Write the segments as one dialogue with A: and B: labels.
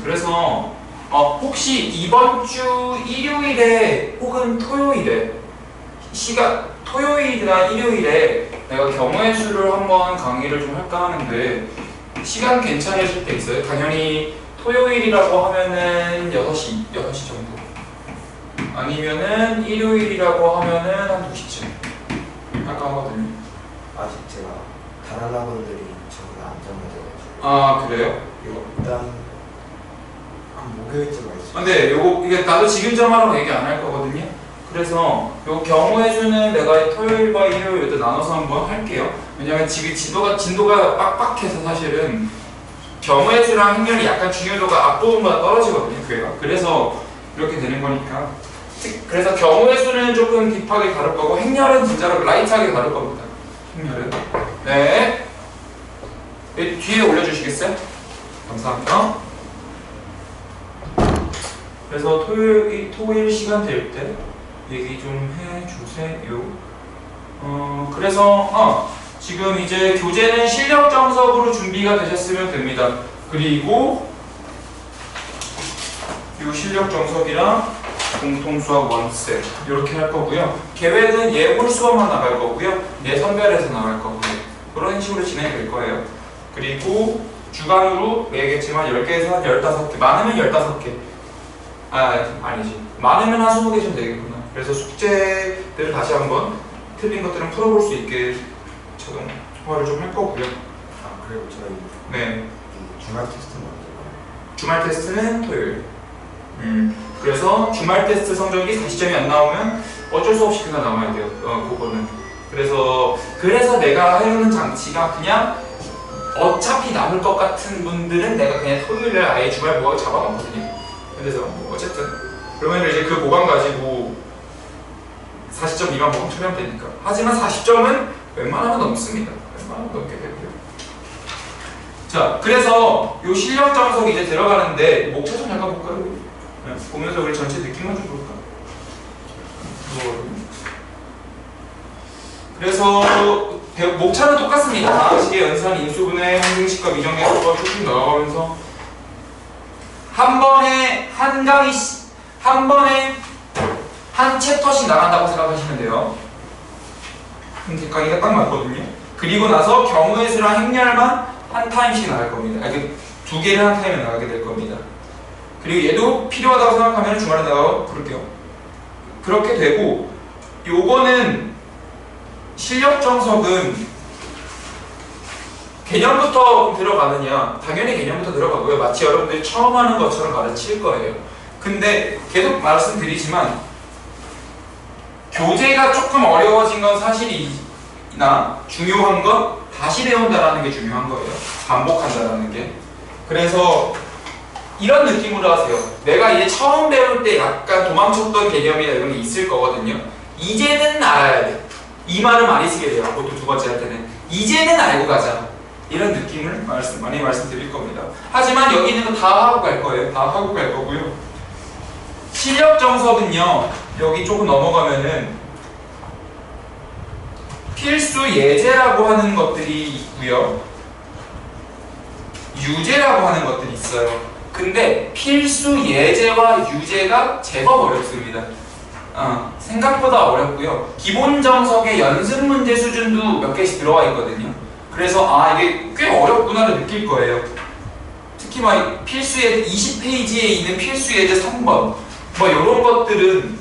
A: 그래서 혹시 이번 주 일요일에 혹은 토요일에 토요일이나 일요일에 내가 경우의 수를 한번 강의를 좀 할까 하는데 시간 괜찮으실 때 있어요? 당연히 토요일이라고 하면은 6시 정도 아니면은 일요일이라고 하면은 한 2시쯤 할까 하거든요.
B: 아직 제가 다른 학원들이 저보다 안 정해져가지고.
A: 아 그래요?
B: 일단 한 목요일쯤 알수
A: 근데 이게 나도 지금 정하라고 얘기 안 할 거거든요. 그래서 요 경우의 수는 내가 토요일과 일요일 나눠서 한번 할게요. 왜냐면 지금 진도가 빡빡해서 사실은 경우의 수랑 행렬이 약간 중요도가 앞부분보다 떨어지거든요. 그게가. 그래서 이렇게 되는 거니까. 그래서 경우의 수는 조금 딥하게 다룰 거고 행렬은 진짜로 라이트하게 다룰 겁니다. 행렬은. 네. 뒤에 올려주시겠어요? 감사합니다. 그래서 토요일 시간 될 때 얘기 좀 해주세요. 그래서 지금 이제 교재는 실력 정석으로 준비가 되셨으면 됩니다. 그리고 이 실력 정석이랑 공통수학 원셋 이렇게 할 거고요. 계획은 예물 수업만 나갈 거고요. 선별해서 나갈 거고요. 그런 식으로 진행될 거예요. 그리고 주간으로 얘기했지만 10개에서 한 15개, 많으면 15개. 아니지. 많으면 한 20개 좀 되겠구나. 그래서 숙제들을 다시 한번 틀린 것들은 풀어볼 수 있게 자동화를 좀 할 거고요.
B: 그리고 저희
A: 네.
B: 주말 테스트는 언제인가요?
A: 주말 테스트는 토요일. 그래서 주말 테스트 성적이 40점이 안 나오면 어쩔 수 없이 그냥 나와야 돼요. 그거는. 그래서 내가 해오는 장치가 그냥 어차피 남을 것 같은 분들은 내가 그냥 토요일에 아예 주말 보강을 잡아놓거든요. 그래서 어쨌든 그러면 이제 그 보강 가지고 40점 미만 보강 처리하면 되니까. 하지만 40점은 웬만하면 넘습니다. 웬만하면 넘게 되고요. 자, 그래서 요 실력 정석 이제 들어가는데 목차 좀 잠깐 볼까요? 네, 보면서 우리 전체 느낌만 좀 볼까? 그래서 목차는 똑같습니다. 방식의 연산, 인수분해, 항등식과 미정계수가 쭉쭉 나가면서 한 번에 한 챕터씩 나간다고 생각하시면 돼요. 강의가 딱 맞거든요. 그리고 나서 경우의 수랑 행렬만 한 타임씩 나갈 겁니다. 두 개를 한 타임에 나가게 될 겁니다. 그리고 얘도 필요하다고 생각하면 주말에 나가고 그럴게요. 그렇게 되고 요거는 실력 정석은 개념부터 들어가느냐? 당연히 개념부터 들어가고요. 마치 여러분들이 처음 하는 것처럼 가르칠 거예요. 근데 계속 말씀드리지만 교재가 조금 어려워진 건 사실이나 중요한 건 다시 배운다라는 게 중요한 거예요. 반복한다라는 게. 그래서 이런 느낌으로 하세요. 내가 이제 처음 배울 때 약간 도망쳤던 개념이나 이런 게 있을 거거든요. 이제는 알아야 돼. 이 말을 많이 쓰게 돼요. 보통 두 번째 할 때는. 이제는 알고 가자. 이런 느낌을 많이 말씀드릴 겁니다. 하지만 여기 있는 거 다 하고 갈 거예요. 다 하고 갈 거고요. 실력 정석은요. 여기 조금 넘어가면은 필수 예제라고 하는 것들이 있고요. 유제라고 하는 것들이 있어요. 근데 필수 예제와 유제가 제법 어렵습니다. 생각보다 어렵고요. 기본 정석의 연습 문제 수준도 몇 개씩 들어와 있거든요. 그래서 이게 꽤 어렵구나를 느낄 거예요. 특히 막 필수 예제 20페이지에 있는 필수 예제 3번 뭐 이런 것들은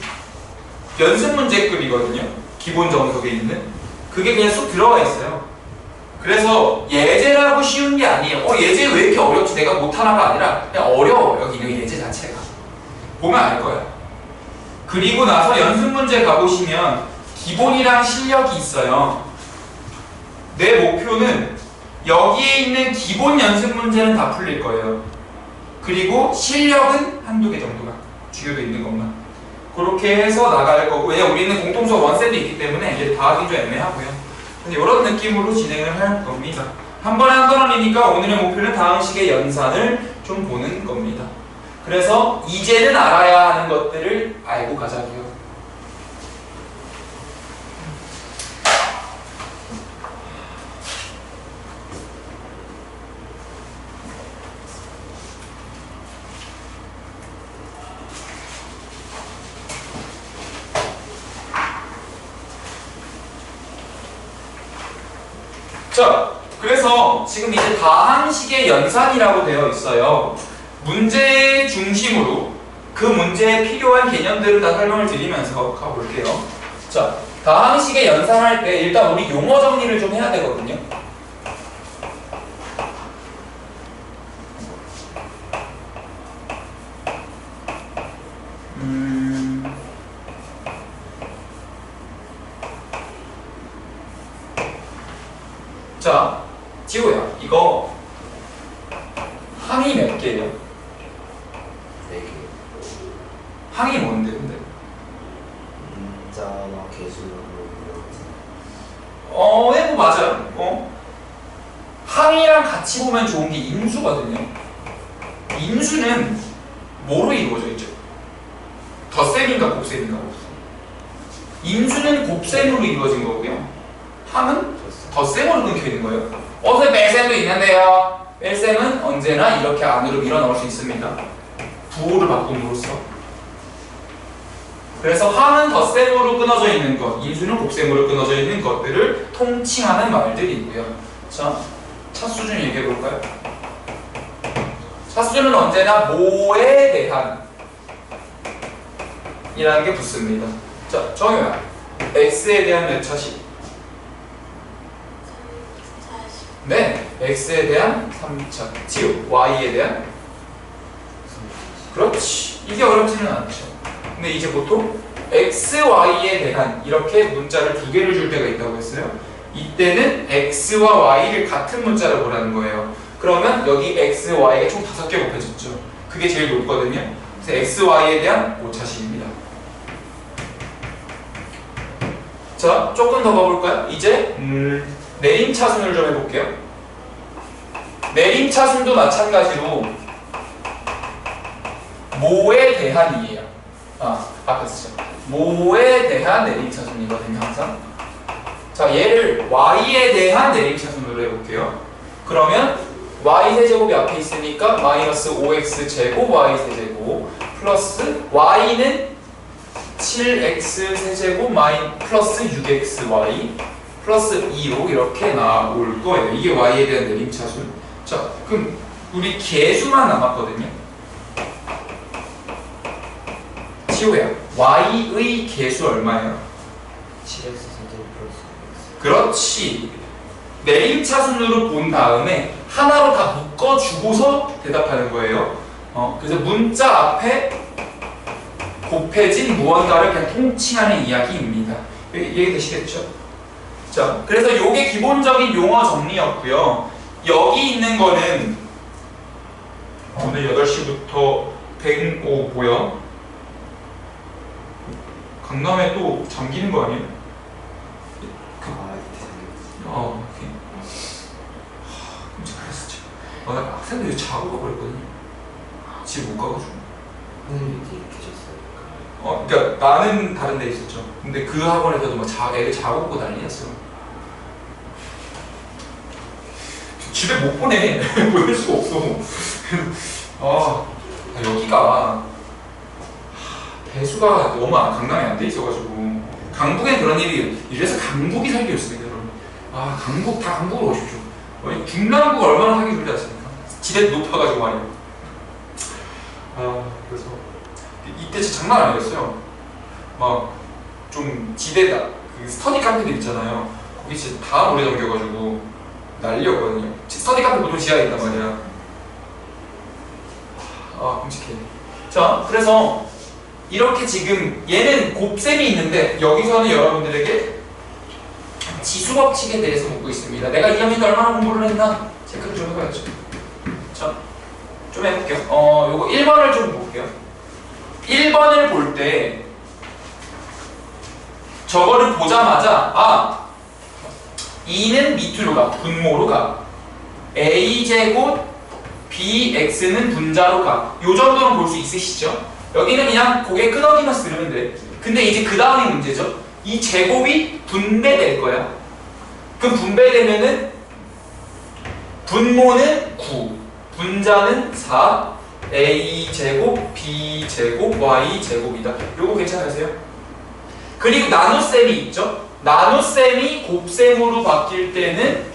A: 연습 문제급이거든요. 기본 정석에 있는 그게 그냥 쑥 들어와 있어요. 그래서 예제라고 쉬운 게 아니에요. 예제 왜 이렇게 어렵지? 내가 못하나가 아니라 그냥 어려워요. 여기 있는 예제 자체가. 보면 알 거야. 그리고 나서 연습 문제 가보시면 기본이랑 실력이 있어요. 내 목표는 여기에 있는 기본 연습 문제는 다 풀릴 거예요. 그리고 실력은 한두 개 정도가 주요도 있는 것만. 그렇게 해서 나갈 거고, 왜냐면 우리는 공통수업 원셋이 있기 때문에 이제 다 하기 좀 애매하고요. 이런 느낌으로 진행을 할 겁니다. 한 번에 한 단원이니까 오늘의 목표는 다음식의 연산을 좀 보는 겁니다. 그래서 이제는 알아야 하는 것들을 알고 가자고요. 자, 그래서 지금 이제 다항식의 연산이라고 되어 있어요. 문제 중심으로 그 문제에 필요한 개념들을 다 설명을 드리면서 가볼게요. 자, 다항식의 연산할 때 일단 우리 용어 정리를 좀 해야 되거든요. 자, 지호야, 이거 항이 몇 개예요?
B: 4개.
A: 항이 뭔데, 근데?
B: 문자와 개수로
A: 네, 뭐 맞아요. 항이랑 같이 보면 좋은 게 인수거든요. 인수는 뭐로 이루어져 있죠? 덧셈인가 곱셈인가? 인수는 곱셈으로 이루어진 거고요. 항은 덧셈으로 끊겨 있는 거예요. 어서 뺄셈도 있는데요. 뺄셈은 언제나 이렇게 안으로 밀어 넣을 수 있습니다. 부호를 바꿈으로써. 그래서 항은 덧셈으로 끊어져 있는 것, 인수는 곱셈으로 끊어져 있는 것들을 통칭하는 말들이고요. 자, 차수준 얘기해 볼까요? 차수준은 언제나 뭐에 대한 이라는 게 붙습니다. 자, 정효야, x에 대한 몇 차식? 네, x에 대한 3차. 지우, y에 대한? 그렇지. 이게 어렵지는 않죠. 근데 이제 보통 x, y에 대한 이렇게 문자를 두 개를 줄 때가 있다고 했어요. 이때는 x와 y를 같은 문자로 보라는 거예요. 그러면 여기 x, y가 총 5개 곱해졌죠. 그게 제일 높거든요. 그래서 x, y에 대한 5차식입니다. 자, 조금 더 가볼까요? 이제 내림차순을 좀 해볼게요. 내림차순도 마찬가지로 뭐에 대한이에요. 앞에 쓰죠. 뭐에 대한 내림차순이거든요, 항상. 자, 얘를 y에 대한 내림차순으로 해볼게요. 그러면 y 세제곱이 앞에 있으니까 마이너스 5x 제곱 y 세제곱 플러스 y는 7x 세제곱 플러스 6xy 플러스 2로 이렇게 나올 거예요. 이게 y에 대한 내림차순. 자, 그럼 우리 개수만 남았거든요. 지호야, y의 개수 얼마예요?
B: 7x 세제곱 플러스 6x.
A: 그렇지. 내림차순으로 본 다음에 하나로 다 묶어주고서 대답하는 거예요. 그래서 문자 앞에 곱해진 무언가를 그냥 통칭하는 이야기입니다. 이해되시겠죠? 자, 그래서 요게 기본적인 용어 정리였고요. 여기 있는 거는 오늘 8시부터 105 뭐야? 강남에 또 잠기는 거 아니에요? 오케이. 끔찍했었죠. 나 학생들이 자고 가버렸거든요. 집 못 가가지고.
B: 선생님이 계셨어요?
A: 그러니까 나는 다른 데 있었죠. 근데 그 학원에서도 막 애들 자고 오고 난리였어. 집에 못 보내. 보낼 수가 없어. 여기가 배수가 너무 강남에 안 돼 있어가지고 강북엔 그런 일이 이래서 강북이 살기 좋습니다, 여러분. 강북 다 강북으로 오십시오. 중남구가 얼마나 살기 좋지 않습니까? 지대도 높아가지고 말이에요. 그래서 이때 진짜 장난 아니었어요. 막 좀 지대다 그 스터디 카페들 있잖아요. 거기 진짜 다 오래 잠겨가지고 난리였거든요. 스터디 카페 보통 지하에 있단 말이야. 끔찍해. 자, 그래서 이렇게 지금 얘는 곱셈이 있는데 여기서는 여러분들에게 지수법칙에 대해서 묻고 있습니다. 내가 2학년 때 얼마나 공부를 했나 체크를 좀 해봐야죠. 자, 좀 해볼게요. 요거 1번을 좀 볼게요. 1번을 볼 때 저거를 보자마자 2는 밑으로 가, 분모로 가. a제곱 bx는 분자로 가. 요 정도는 볼 수 있으시죠? 여기는 그냥 고개 끄덕이면서 들으면 돼. 근데 이제 그 다음이 문제죠. 이 제곱이 분배될 거야. 그럼 분배되면은 분모는 9, 분자는 4, a제곱, b제곱, y제곱이다. 요거 괜찮으세요? 그리고 나눗셈이 있죠? 나눗셈이 곱셈으로 바뀔 때는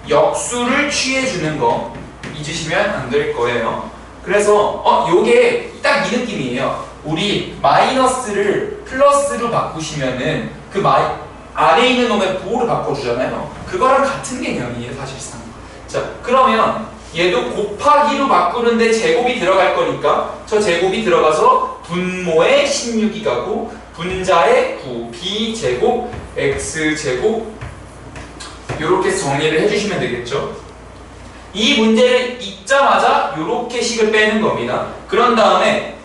A: 역수를 취해주는 거 잊으시면 안 될 거예요. 그래서 요게 딱 이 느낌이에요. 우리 마이너스를 플러스로 바꾸시면은 그 아래에 있는 놈의 부호를 바꿔주잖아요. 그거랑 같은 개념이에요, 사실상. 자, 그러면 얘도 곱하기로 바꾸는데 제곱이 들어갈 거니까 저 제곱이 들어가서 분모에 16이 가고 분자에 9, b제곱, x제곱 요렇게 정리를 해주시면 되겠죠. 이 문제를 읽자마자 요렇게 식을 빼는 겁니다. 그런 다음에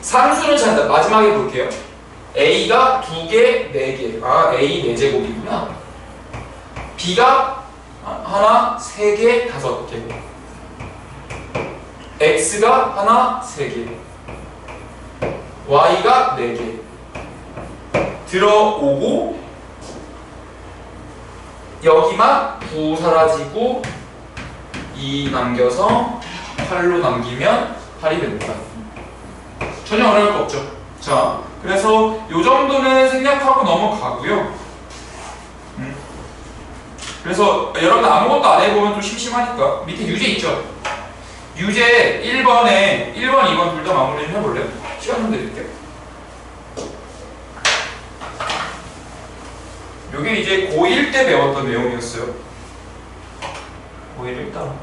A: 상수를 찾는다. 마지막에 볼게요. a가 2개, 4개. 아, a 4제곱이구나. b가 하나, 3개, 5개. x가 하나, 3개. y가 4개. 들어오고 여기만 9 사라지고 2 남겨서 8로 남기면 8이 됩니다. 전혀 어려울 거 없죠. 자, 그래서 요 정도는 생략하고 넘어가고요. 그래서 여러분 아무것도 안 해보면 좀 심심하니까 밑에 유제 있죠? 유제 1번에 1번, 2번 둘 다 마무리 좀 해볼래요? 시간 좀 드릴게요. 요게 이제 고1 때 배웠던 내용이었어요. 고1 일단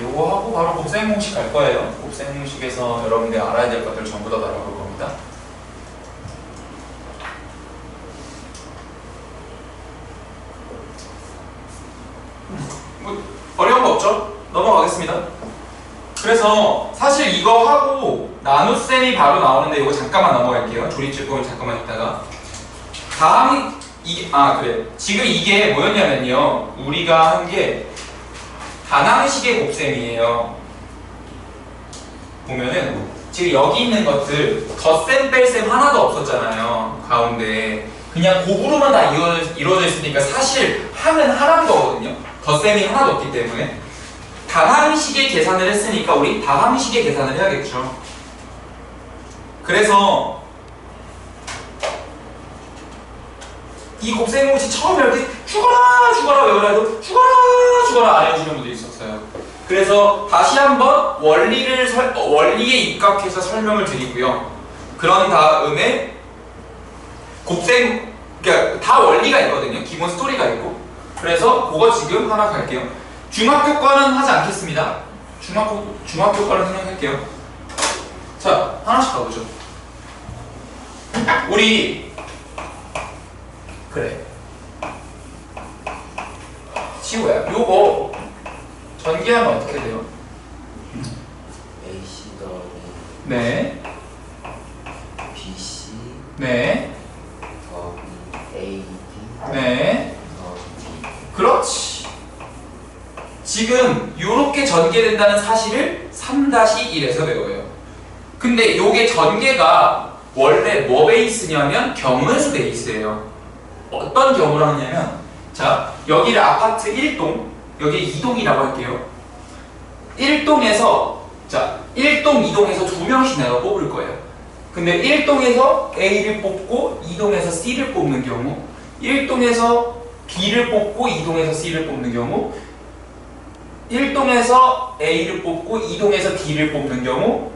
A: 요거 하고 바로 곱셈 공식 갈 거예요. 곱셈 공식에서 여러분들이 알아야 될 것들 전부 다 알아볼 겁니다. 뭐 어려운 거 없죠? 넘어가겠습니다. 그래서 사실 이거 하고 나눗셈이 바로 나오는데 이거 잠깐만 넘어갈게요. 조립집 보면 잠깐만 있다가 다음 그래. 지금 이게 뭐였냐면요. 우리가 한 게 반항식의 곱셈이에요. 보면은 지금 여기 있는 것들 덧셈 뺄셈 하나도 없었잖아요. 가운데 그냥 곱으로만 다 이루어져 있으니까 사실 항은 하나인 거거든요. 덧셈이 하나도 없기 때문에 다항식의 계산을 했으니까 우리 다항식의 계산을 해야겠죠. 그래서 이 곱셈 공식 처음에 이렇게 죽어라 외우라 해도 죽어라 안 해주시는 분들이 있었어요. 그래서 다시 한번 원리에 입각해서 설명을 드리고요. 그런 다음에 곱셈, 그러니까 다 원리가 있거든요. 기본 스토리가 있고. 그래서 그거 지금 하나 갈게요. 중학교 과는 하지 않겠습니다. 중학교 과는 생각할게요. 자, 하나씩 가보죠. 우리 그래. 지호야, 요거 전개하면 어떻게 돼요?
B: AC 더하기
A: 네,
B: BC
A: 네,
B: 더하기 AD
A: 네.
B: 더하기
A: 그렇지. 지금 요렇게 전개된다는 사실을 3-1에서 배워요. 근데 요게 전개가 원래 뭐 베이스냐면 경우수 베이스예요. 어떤 경우를 하냐면, 자, 여기를 아파트 1동, 여기 2동이라고 할게요. 1동에서, 자, 1동, 2동에서 2명씩 내가 뽑을 거예요. 근데 1동에서 A를 뽑고 2동에서 C를 뽑는 경우, 1동에서 B를 뽑고 2동에서 C를 뽑는 경우, 1동에서 A를 뽑고 2동에서 D를 뽑는 경우,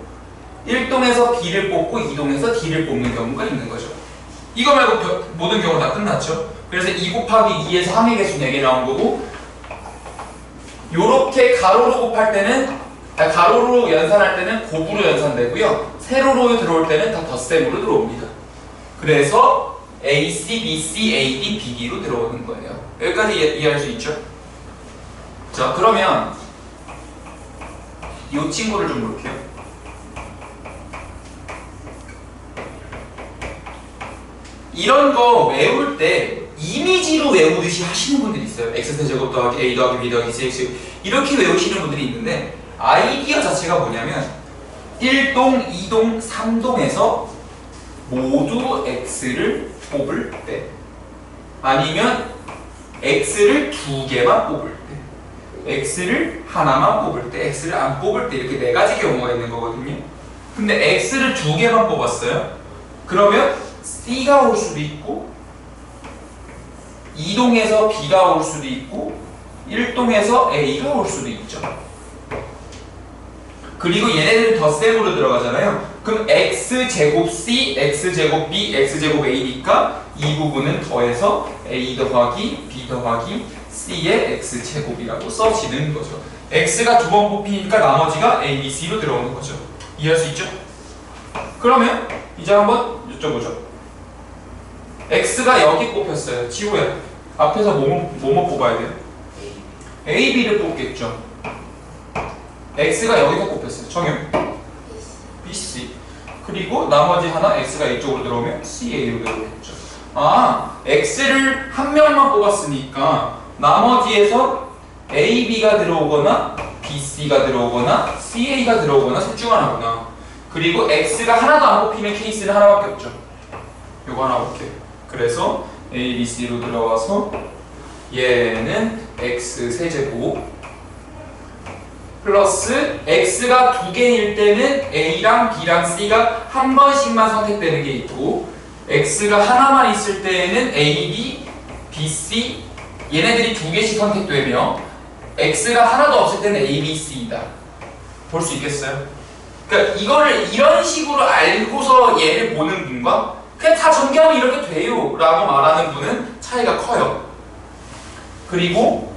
A: 1동에서 B를 뽑고 2동에서 D를 뽑는 경우가 있는 거죠. 이거 말고 모든 경우 다 끝났죠. 그래서 2 곱하기 2에서 항의 개수 4개 나온 거고, 요렇게 가로로 곱할 때는, 가로로 연산할 때는 곱으로 연산되고요. 세로로 들어올 때는 다 덧셈으로 들어옵니다. 그래서 AC, BC, AD, BD로 들어오는 거예요. 여기까지 이해할 수 있죠? 자, 그러면 이 친구를 좀 볼게요. 이런 거 외울 때 이미지로 외우듯이 하시는 분들이 있어요. X세제곱 더하기 A 더하기 B 더하기 CX 이렇게 외우시는 분들이 있는데, 아이디어 자체가 뭐냐면 1동, 2동, 3동에서 모두 X를 뽑을 때, 아니면 X를 2개만 뽑을 때, X를 하나만 뽑을 때, X를 안 뽑을 때, 이렇게 4가지 경우가 있는 거거든요. 근데 X를 2개만 뽑았어요. 그러면 C가 올 수도 있고, 2동에서 B가 올 수도 있고, 1동에서 A가 올 수도 있죠. 그리고 얘네들은 덧셈으로 들어가잖아요. 그럼 X제곱 C, X제곱 B, X제곱 A니까 이 부분은 더해서 A 더하기 B 더하기 C의 X제곱이라고 써지는 거죠. X가 2번 뽑히니까 나머지가 A, B, C로 들어오는 거죠. 이해할 수 있죠? 그러면 이제 한번 여쭤보죠. X가 여기 뽑혔어요. 지호야, 앞에서 뭐뭐 뽑아야 돼요? A, B를 뽑겠죠. X가 여기서 뽑혔어요. 정현 BC. 그리고 나머지 하나 X가 이쪽으로 들어오면 CA로 들어오겠죠. 아, X를 한 명만 뽑았으니까 나머지에서 A, B가 들어오거나 BC가 들어오거나 CA가 들어오거나 셋 중 하나구나. 그리고 X가 하나도 안 뽑히는 케이스는 하나밖에 없죠. 요거 하나 볼게요. 그래서 A, B, C로 들어와서 얘는 X 세제곱 플러스 X가 2개일 때는 A랑 B랑 C가 한 번씩만 선택되는 게 있고, X가 하나만 있을 때에는 A, B, B, C 얘네들이 2개씩 선택되며, X가 하나도 없을 때는 A, B, C이다. 볼 수 있겠어요? 그러니까 이거를 이런 식으로 알고서 얘를 보는 분과 그냥 다 전개하면 이렇게 돼요 라고 말하는 분은 차이가 커요. 그리고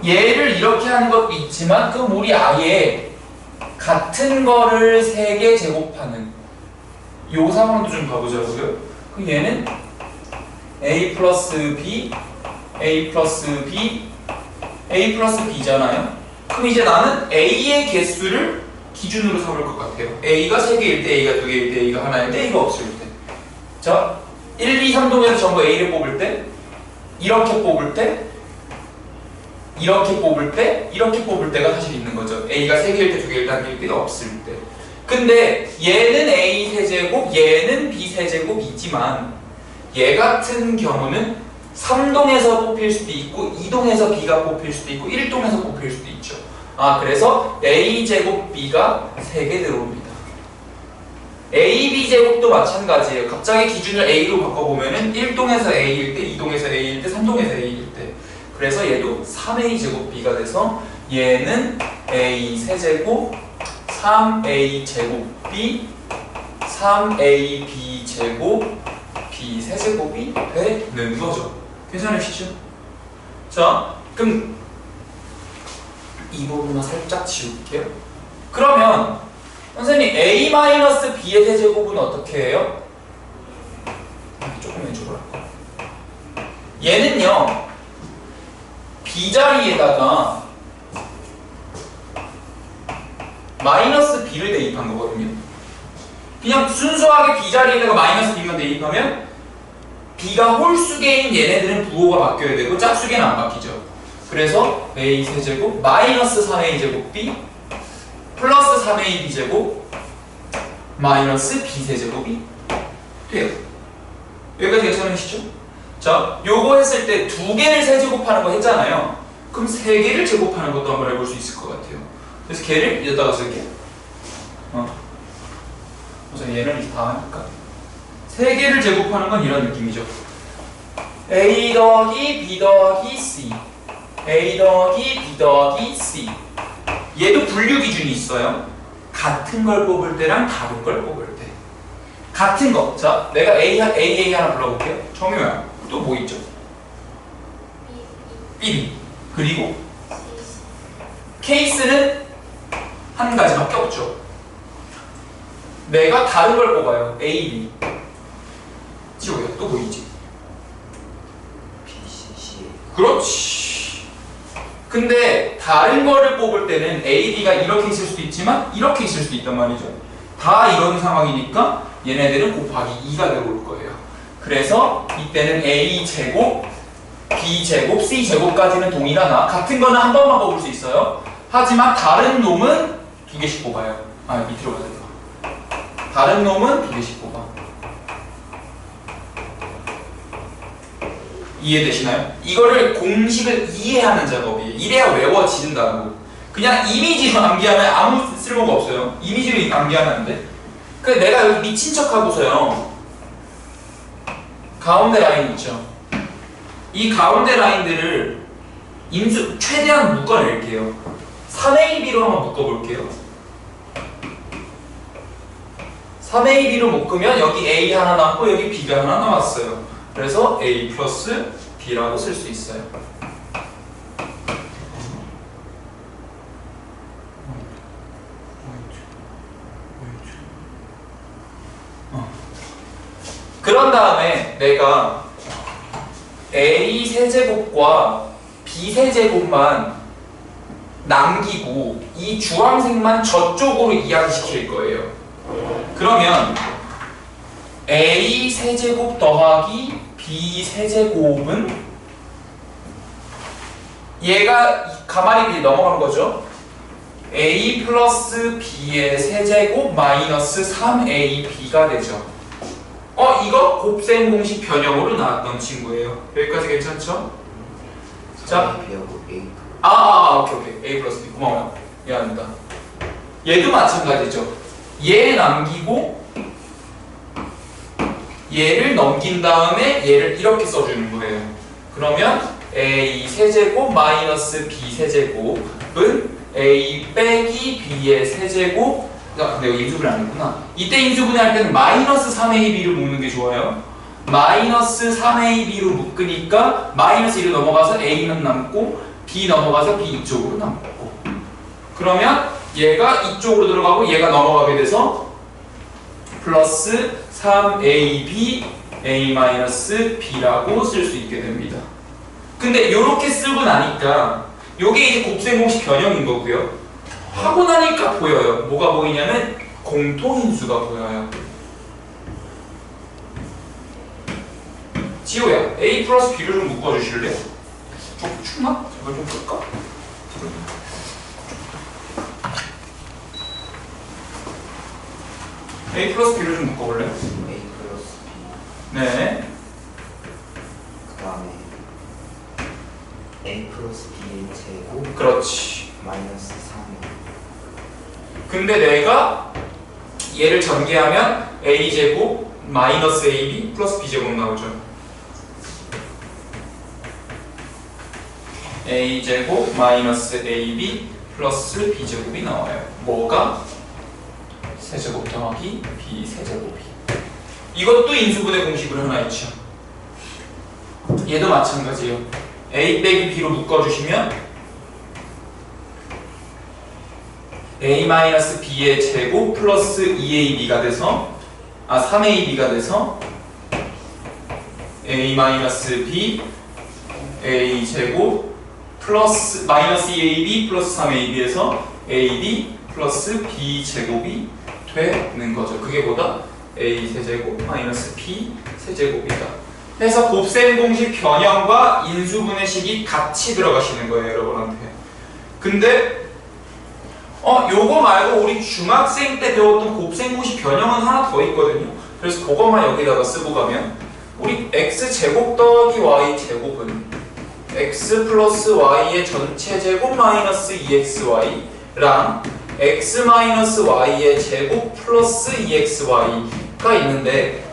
A: 얘를 이렇게 하는 것도 있지만, 그럼 우리 아예 같은 거를 3개 제곱하는 요 상황도 좀 봐보자고요. 그 얘는 A 플러스 B, A 플러스 B, A 플러스 B잖아요. 그럼 이제 나는 A의 개수를 기준으로 삼을 것 같아요. A가 3개일 때, A가 2개일 때, A가 하나일 때, A가 없을 때. 자, 1, 2, 3동에서 전부 A를 뽑을 때, 이렇게 뽑을 때, 이렇게 뽑을 때, 이렇게 뽑을 때가 사실 있는 거죠. A가 3개일 때, 2개일 때, 1개일 때, 없을 때. 근데 얘는 A 세제곱, 얘는 B 세제곱이지만 얘 같은 경우는 3동에서 뽑힐 수도 있고 2동에서 B가 뽑힐 수도 있고 1동에서 뽑힐 수도 있죠. 아, 그래서 A 제곱 B가 3개 들어옵니다. A, B 제곱도 마찬가지예요. 갑자기 기준을 A로 바꿔보면은 1동에서 A일 때, 2동에서 A일 때, 3동에서 A일 때. 그래서 얘도 3A 제곱 B가 돼서 얘는 A 세제곱 3A 제곱 B 3A B 제곱 B 세제곱이 되는 거죠. 괜찮으시죠? 자, 그럼 이 부분만 살짝 지울게요. 그러면 선생님 A-B의 세제곱은 어떻게 해요? 조금 해줘라. 얘는요 B자리에다가 마이너스 B를 대입한 거거든요. 그냥 순수하게 B자리에다가 마이너스 B만 대입하면 B가 홀수계인 얘네들은 부호가 바뀌어야 되고 짝수계는 안 바뀌죠. 그래서 A 세제곱 마이너스 3A제곱 B 플러스 3AB제곱 마이너스 B 세제곱이 돼요. 여기까지 괜찮으시죠? 자, 요거 했을 때 두 개를 세제곱하는 거 했잖아요. 그럼 세 개를 제곱하는 것도 한번 해볼 수 있을 것 같아요. 그래서 걔를 여기다가 쓸게요. 그래서 얘는 이제 다 하니까 세 개를 제곱하는 건 이런 느낌이죠. A 더하기 B 더하기 C A 더하기 B 더하기 C. 얘도 분류 기준이 있어요. 같은 걸 뽑을 때랑 다른 걸 뽑을 때. 같은 거. 자, 내가 A 하나 불러볼게요. 정유야, 또 뭐 있죠? B. 그리고 케이스는 한 가지밖에 없죠. 내가 다른 걸 뽑아요. A, B. 지호야, 또 뭐 있지?
B: B, C, C.
A: 그렇지. 근데 다른 거를 뽑을 때는 A, B가 이렇게 있을 수도 있지만 이렇게 있을 수도 있단 말이죠. 다 이런 상황이니까 얘네들은 곱하기 2가 들어올 거예요. 그래서 이때는 A제곱, B제곱, C제곱까지는 동일하나 같은 거는 한 번만 뽑을 수 있어요. 하지만 다른 놈은 두 개씩 뽑아요. 아, 밑으로 가야 돼. 다른 놈은 두 개씩 뽑아. 이해되시나요? 이거를 공식을 이해하는 작업이에요. 이래야 외워진다고. 그냥 이미지로 암기하면 아무 쓸모가 없어요. 이미지로 암기하면 안 돼. 그래서 내가 여기 미친 척하고서요. 가운데 라인 있죠? 이 가운데 라인들을 인수 최대한 묶어낼게요. 3AB로 한번 묶어볼게요. 3AB로 묶으면 여기 A 하나 남고 여기 B가 하나 남았어요. 그래서 A 플러스 B라고 쓸 수 있어요. 그런 다음에 내가 A 세제곱과 B 세제곱만 남기고 이 주황색만 저쪽으로 이양시킬 거예요. 그러면 A 세제곱 더하기 B 세제곱은 얘가 가만히 넘어가는 거죠. A 플러스 B의 세제곱 마이너스 3AB가 되죠. 이거 곱셈 공식 변형으로 나왔던 친구예요. 여기까지 괜찮죠? 자,
B: B하고 A.
A: 오케이. A 플러스 B. 고마워요. 미안합니다. 얘도 마찬가지죠. 얘 남기고 얘를 넘긴 다음에 얘를 이렇게 써주는 거예요. 그러면 A 세제곱 마이너스 B 세제곱은 A 빼기 B의 세제곱. 근데 여기 인수분해 안 했구나. 이때 인수분해 할 때는 마이너스 3AB를 묶는 게 좋아요. 마이너스 3AB로 묶으니까 마이너스 1로 넘어가서 A는 남고 B 넘어가서 B 이쪽으로 남고. 그러면 얘가 이쪽으로 들어가고 얘가 넘어가게 돼서 플러스 3AB A-B라고 쓸 수 있게 됩니다. 근데 이렇게 쓰고 나니까 요게 이제 곱셈 공식 변형인 거고요. 하고 나니까 보여요. 뭐가 보이냐면 공통인수가 보여요. 지호야, A 플러스 B를 좀 묶어주실래요? 좀 춥나? 제발 좀 끌까? A 플러스 B를 좀 묶어볼래요?
B: A 플러스 B.
A: 네.
B: 그 다음에 A 플러스 B의 제곱
A: 그렇지.
B: 마이너스 3A.
A: 근데 내가 얘를 전개하면 A제곱 마이너스 AB 플러스 B제곱 나오죠. A제곱 마이너스 AB 플러스 B제곱이 나와요. 뭐가? 세제곱 더하기 B 세제곱이. 이것도 인수분해 공식으로 하나 있죠. 얘도 마찬가지예요. A 빼기 B로 묶어주시면 A-B의 제곱 플러스 2AB가 돼서 3AB가 돼서 a-b a 제곱 플러스 마이너스 2ab 플러스 3ab에서 ab 플러스 b 제곱이 되는 거죠. 그게 뭐다? a 세제곱 마이너스 b 세제곱이다. 그래서 곱셈 공식 변형과 인수분해식이 같이 들어가시는 거예요, 여러분한테. 근데 요거 말고 우리 중학생 때 배웠던 곱셈 공식 변형은 하나 더 있거든요. 그래서 그것만 여기다가 쓰고 가면 우리 x제곱 더하기 y제곱은 x 플러스 y의 전체 제곱 마이너스 2xy랑 x 마이너스 y의 제곱 플러스 2xy가 있는데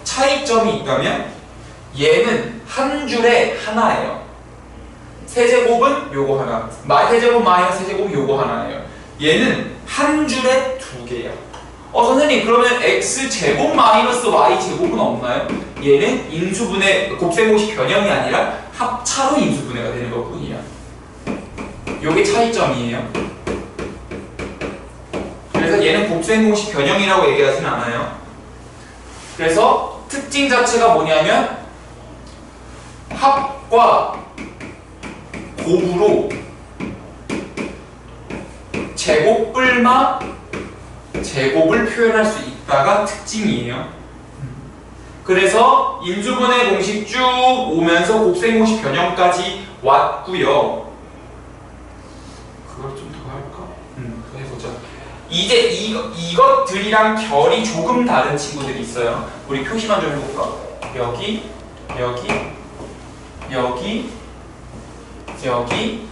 A: 차이점이 있다면 얘는 한 줄에 하나예요. 세제곱은 요거 하나, 세제곱 마이너스 세제곱은 요거 하나예요. 얘는 한 줄에 두 개야. 선생님 그러면 x제곱 마이너스 y제곱은 없나요? 얘는 인수분해, 곱셈공식 변형이 아니라 합차로 인수분해가 되는 것 뿐이야. 요게 차이점이에요. 그래서 얘는 곱셈공식 변형이라고 얘기하진 않아요. 그래서 특징 자체가 뭐냐면 합과 곱으로 제곱뿔마 제곱을 표현할 수 있다가 특징이에요. 그래서 인수분해 공식 쭉 오면서 곱셈 공식 변형까지 왔고요. 그걸 좀 더 할까? 더 해보자. 이제 이것들이랑 결이 조금 다른 친구들이 있어요. 우리 표시만 좀 해볼까? 여기, 여기, 여기, 여기,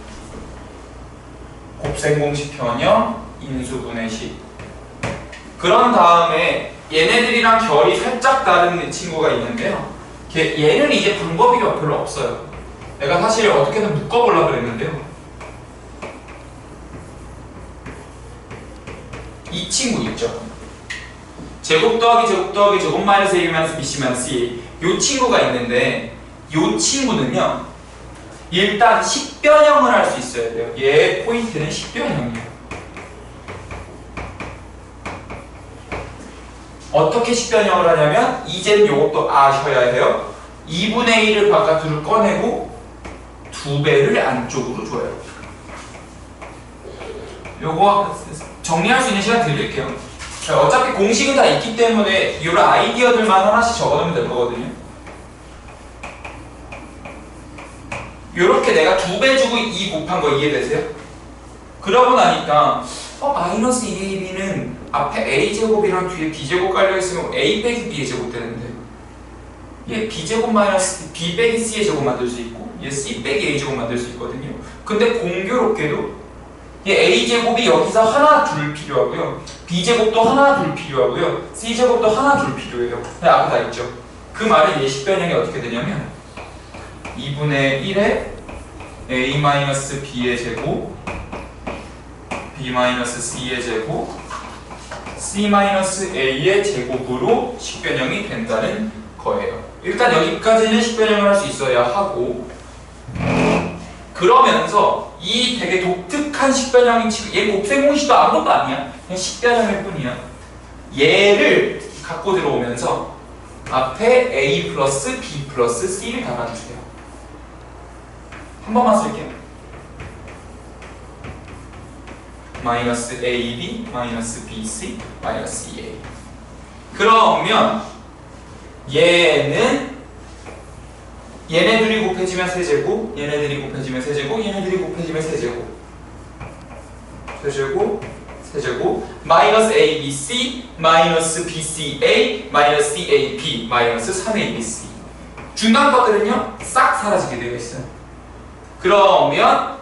A: 곱셈 공식 변형, 인수분해식. 그런 다음에 얘네들이랑 결이 살짝 다른 친구가 있는데요. 얘는 이제 방법이 별로 없어요. 내가 사실 어떻게든 묶어보려고 그랬는데요. 이 친구 있죠. 제곱 더하기 제곱 더하기 제곱 마이너스 a 마이너스 bc 마이너스 a 이 친구가 있는데 이 친구는요. 일단 식변형을 할 수 있어야 돼요. 얘의 포인트는 식변형이에요. 어떻게 식변형을 하냐면 이제는 이것도 아셔야 해요. 2분의 1을 바깥으로 꺼내고 2배를 안쪽으로 줘요. 요거 정리할 수 있는 시간 드릴게요. 어차피 공식은 다 있기 때문에 이런 아이디어들만 하나씩 적어놓으면 될 거거든요. 요렇게 내가 2배 주고 2 곱한 거 이해되세요? 그러고 나니까 마이너스 2ab는 앞에 a제곱이랑 뒤에 b제곱 깔려있으면 a 빼기 b의 제곱 되는데 얘 b제곱 마이너스 b 빼기 c의 제곱 만들 수 있고 얘 c 빼기 a 제곱 만들 수 있거든요. 근데 공교롭게도 얘 a제곱이 여기서 하나 둘 필요하고요, b제곱도 하나 둘 필요하고요, c제곱도 하나 둘 필요해요. 근데 앞에 다 있죠. 그 말은 얘 식변형이 어떻게 되냐면 2분의 1에 a-b의 제곱 b-c의 제곱 c-a의 제곱으로 식변형이 된다는 거예요. 일단 여기까지는 식변형을 할 수 있어야 하고, 그러면서 이 되게 독특한 식변형인 친구, 얘 곱셈 공식도 아무것도 아니야. 그냥 식변형일 뿐이야. 얘를 갖고 들어오면서 앞에 a 플러스 b 플러스 c를 달아주세요. 한 번만 쓸게요. 마이너스 AB, 마이너스 BC, 마이너스 EA. 그러면 얘네들이 곱해지면 세제곱, 얘네들이 곱해지면 세제곱, 얘네들이 곱해지면 세제곱, 세제곱, 세제곱, 마이너스 ABC, 마이너스 BCA, 마이너스 CAB, 마이너스 3ABC. 중간 것들은요 싹 사라지게 되어 있어요. 그러면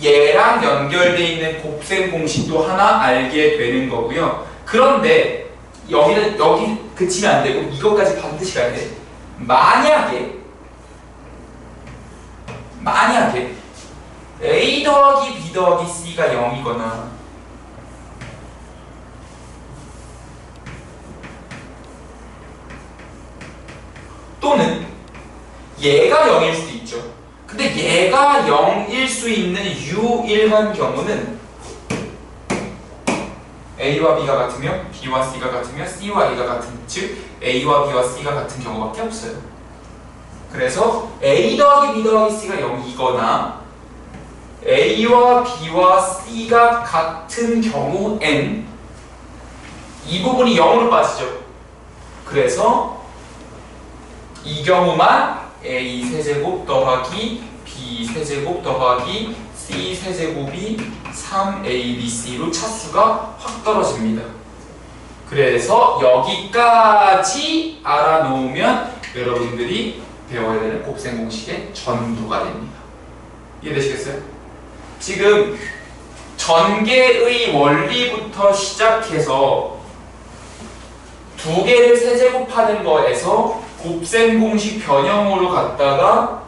A: 얘랑 연결되어 있는 곱셈 공식도 하나 알게 되는 거고요. 그런데 여기 그치면 안 되고 이것까지 반드시 가야 돼. 만약에 a 더하기 b 더하기 c가 0이거나 또는 얘가 0일 수도 있죠. 근데 얘가 0일 수 있는 유일한 경우는 A와 B가 같으며 B와 C가 같으며 C와 A가 같은, 즉 A와 B와 C가 같은 경우밖에 없어요. 그래서 A 더하기 B 더하기 C가 0이거나 A와 B와 C가 같은 경우엔 이 부분이 0으로 빠지죠. 그래서 이 경우만 A 세제곱 더하기 B 세제곱 더하기 C 세제곱이 3ABC로 차수가 확 떨어집니다. 그래서 여기까지 알아놓으면 여러분들이 배워야 되는 곱셈 공식의 전부가 됩니다. 이해되시겠어요? 지금 전개의 원리부터 시작해서 두 개를 세제곱하는 거에서 곱셈 공식 변형으로 갔다가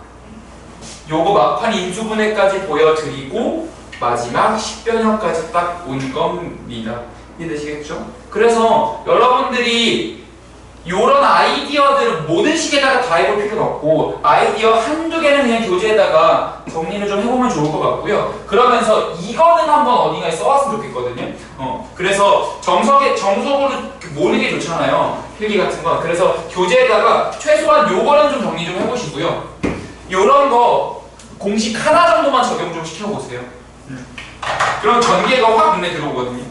A: 요거 막판 인수분해까지 보여드리고 마지막 식변형까지 딱 온 겁니다. 이해되시겠죠? 그래서 여러분들이 요런 아이디어들을 모든 식에다가 다 해볼 필요는 없고 아이디어 한두 개는 그냥 교재에다가 정리를 좀 해보면 좋을 것 같고요. 그러면서 이거는 한번 어딘가에 써왔으면 좋겠거든요. 그래서 정석으로 모으는 게 좋잖아요. 필기 같은 거. 그래서 교재에다가 최소한 요거는 좀 정리 좀 해보시고요. 요런 거 공식 하나 정도만 적용 좀 시켜보세요. 그럼 전개가 확 눈에 들어오거든요.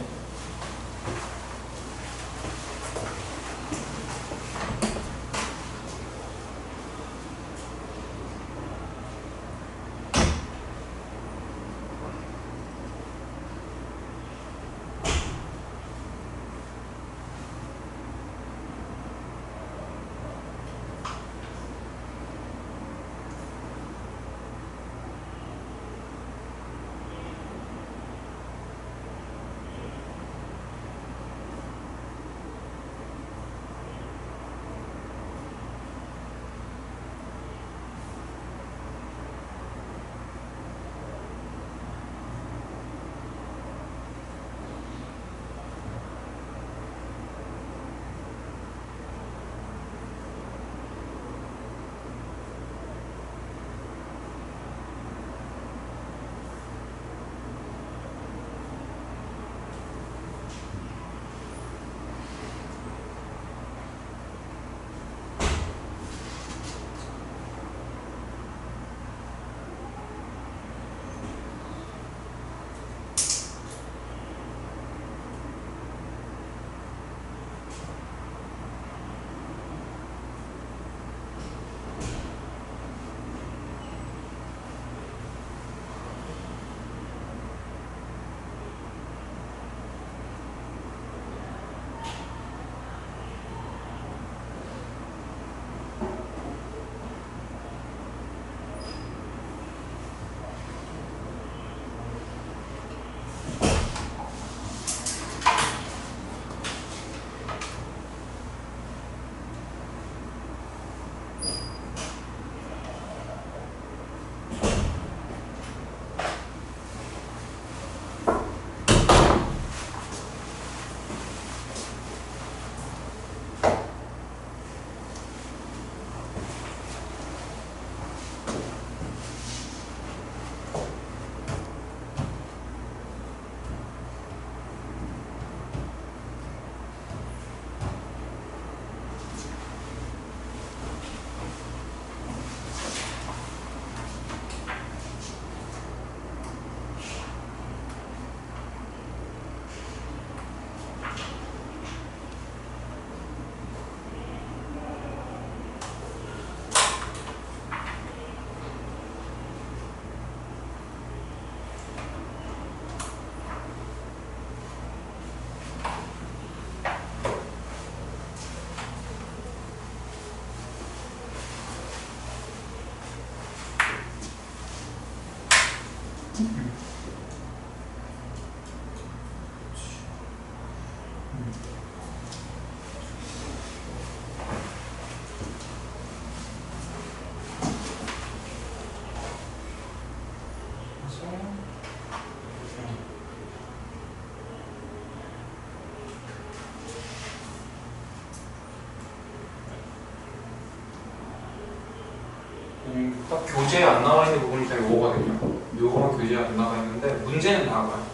A: 딱 교재에 안 나와 있는 부분이 다 요거거든요. 요거만 교재에 안 나와 있는데 문제는 나와요.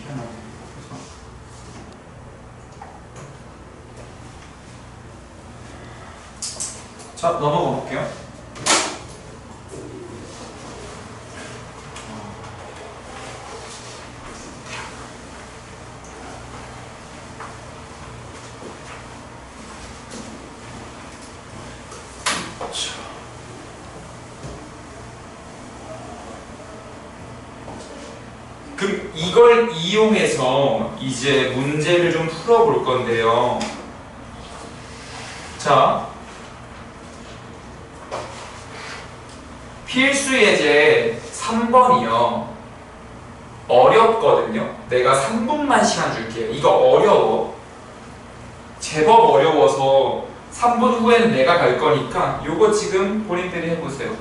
A: 희한하게. 자, 넘어가 볼게요. 그럼 이걸 이용해서 이제 문제를 좀 풀어볼 건데요. 자, 필수 예제 3번이요. 어렵거든요. 내가 3분만 시간 줄게요. 이거 어려워. 제법 어려워서 3분 후에는 내가 갈 거니까 요거 지금 본인들이 해보세요.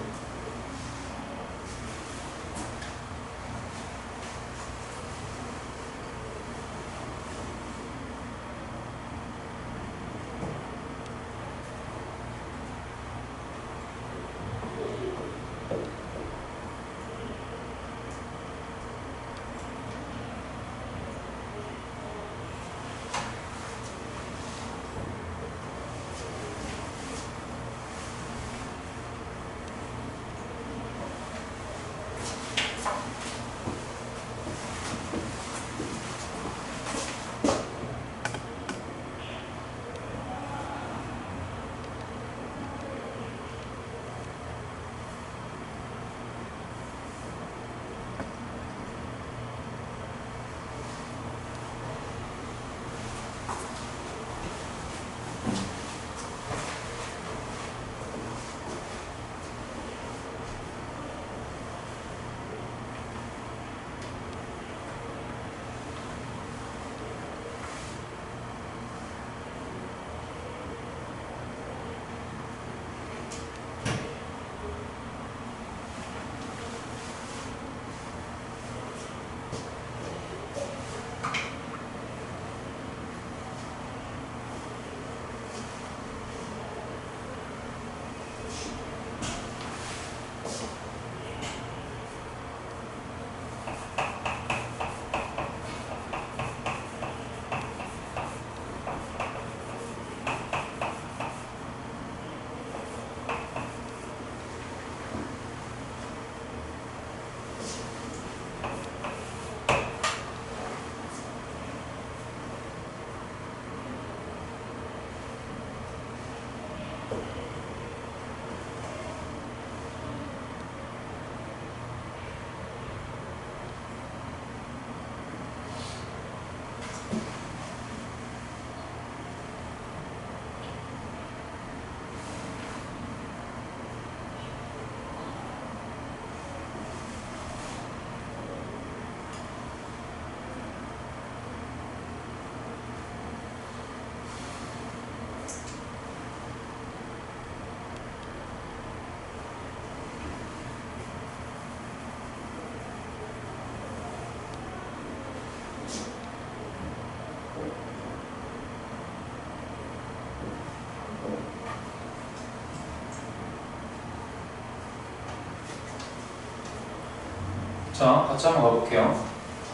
A: 자, 같이 한번 가볼게요.